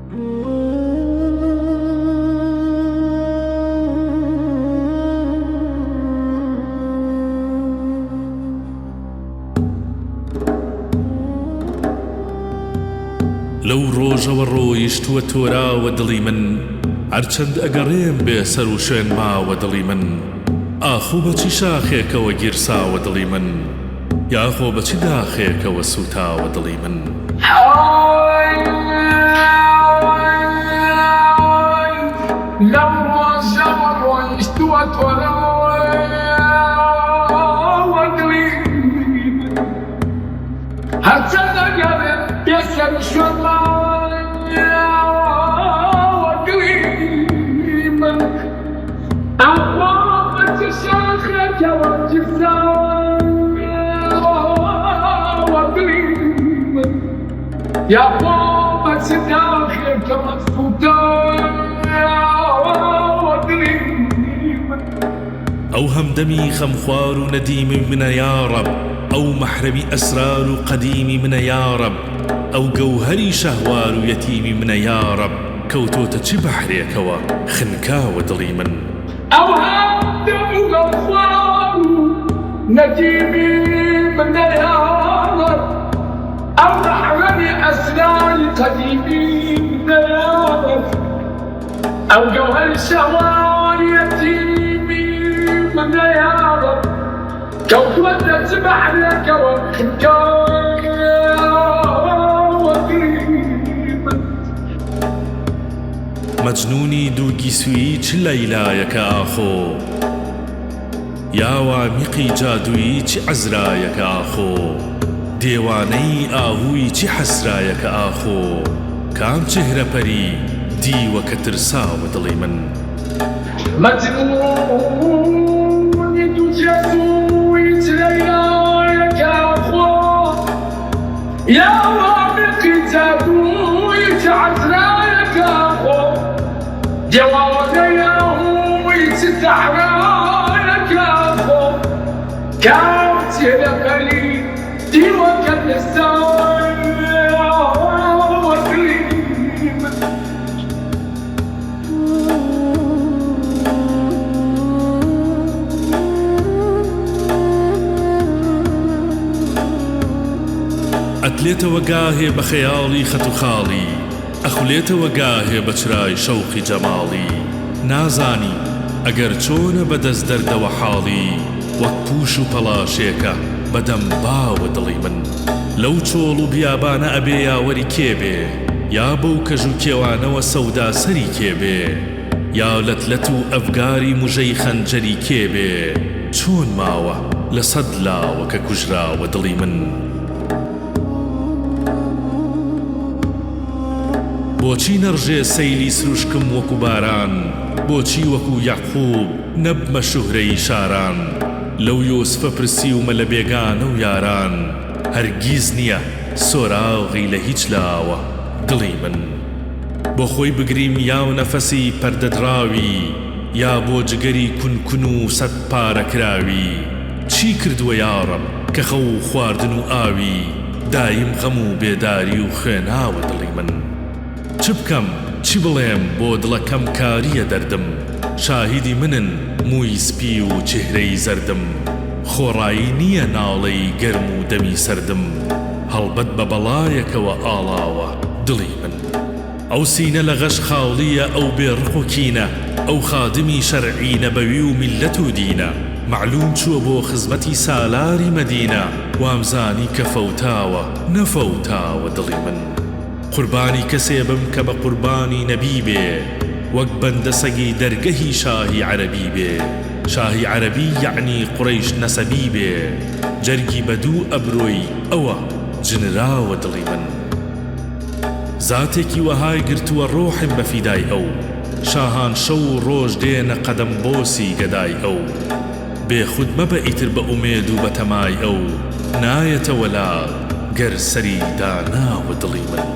لەو ڕۆژەوە ڕۆیشتووە تۆراوە دڵی من، هەرچەند ئەگەڕێم بێ سەر و شوێن ماوە دڵی من. ئاخۆ بەچی شاخێکەوە گیرساوە دڵی من، یاخۆ بەچی داخێکەوە سوتاوە دڵی من. لەو ڕۆژەوە ڕۆیشتووە تۆراوە دڵی من، هەرچەند ئەگەڕێم بێ سەر و شوێن ماوە دڵی من. ئاخۆ بەچی شاخێکەوە گیرساوە دڵی من، یاخۆ بەچی داخێکەوە سوتاوە دڵی من. ئەو هەمدەمی خەمخوار و نەدیمی منە یاڕەب، ئەو مەحرەمی ئەسرار و قەدیمی منە یاڕەب، ئەو گەوهەری شەهوار و یەتیمی منە یاڕەب، کەوتۆتە چی بەحرێکەوە خنکاوە دڵی من. ئەو هەمدەم و خەمخوار و نەدیمی منە یاڕەب، ئەو مەحرەمی ئەسراری قەدیمی منە یاڕەب، ئەو گەوهەری شەهوار یەتیمی منە یاڕەب، کەوتووەتە چ بەحرێکەوە خنکاوە دڵی من. مەجنونی دوو گیسووی چ لەیلایەکە ئاخۆ، یا وامیقی جادووی چی عەزرایەکە ئاخۆ، دێوانەی ئاهووی چی حەسرایەکە ئاخۆ، کام چهرەپەری دیوەکە ترساوە دڵی من. مەجنونی دوو جادووی چ لەیلایەکە ئاخۆ، یا وامیقی جادووی چی عەزرایەکە ئاخۆ، دێوانەی ئاهووی چی سەحرایەکە ئاخۆ، کام چهرەپەری دیوەکە ترساوە دڵی من. ئەتلێتەوە گاهێ بە خەیاڵی خەت و خاڵی، ئەخولێتەوە گاهێ بە چرای شەوقی جەماڵی، نازانی ئەگەر چۆنە بەدەست دەردەوە حاڵی، وەک پوش و پەلاشێکە بەدەم باوە دڵی من. لەو چۆڵ و بیابانە ئەبێ یاوەری کێبێ، یا بەو کەژ و کێوانەوە سەودا سەری کێبێ، یا لەتلەت و ئەفگاری موژەی خەنجەری کێبێ، چۆن ماوە لە سەد لاوەکە کوژراوە دڵی من. بۆچی نەڕژێ سەیلی سروشکم وەکو باران، بۆچی وەکو یعقوب نەبمە شوهرەی شاران، لەو یۆسفە پرسیومە لە بێگانە و یاران، هەرگیز نییە سۆراغی لە هیچ لاوە دڵی من. بۆ خۆی بگریم یاو نەفەسی پەردەدراوی، یا بۆ جگەری کونکون و سەد پارەکراوی، چی کردووە یاڕەب کە خەو و خواردن و ئاوی، دایم غەم و بێداری و خوێناوە دڵی من. چ بکەم چی بڵێم بۆ دڵەکەم کاریە دەردم، شاهیدی منن مووی سپی و چهرەی زەردم، خۆڕایی نییە ناڵەی گەرم و دەمی سەردم، هەڵبەت بە بەڵایەکەوە ئاڵاوە دڵی من. ئەو سینە لە غەش خاڵیە، ئەو بێڕق و کینە، ئەو خادمی شەرعینە بەوی و میلەت و دینە، معلوم چووە بۆ خزمەتی سالاری مەدینە، وامزانی کە فەوتاوە نەفەوتاوە دڵی من. قوربانی کەسێ بم کە بە قوربانی نەبی بێ، وەک بەندە سەگی دەرگەهی شاهی عەرەبی بێ، شاهی عەرەبی یعنی قوڕەیش نەسەبی بێ، جەرگی بەدوو ئەبرۆی ئەوە جنراوە دڵی من. زاتێکی وەهای گرتووە ڕۆحم بە فیدای ئەو، شاهان شەو و ڕۆژ دێنە قەدەم بۆسی گەدای ئەو، بێخود مەبە ئیتر بە ئومێد و بە تەمای ئەو، نایەتەوە لا گەر سەری داناوە دڵی من.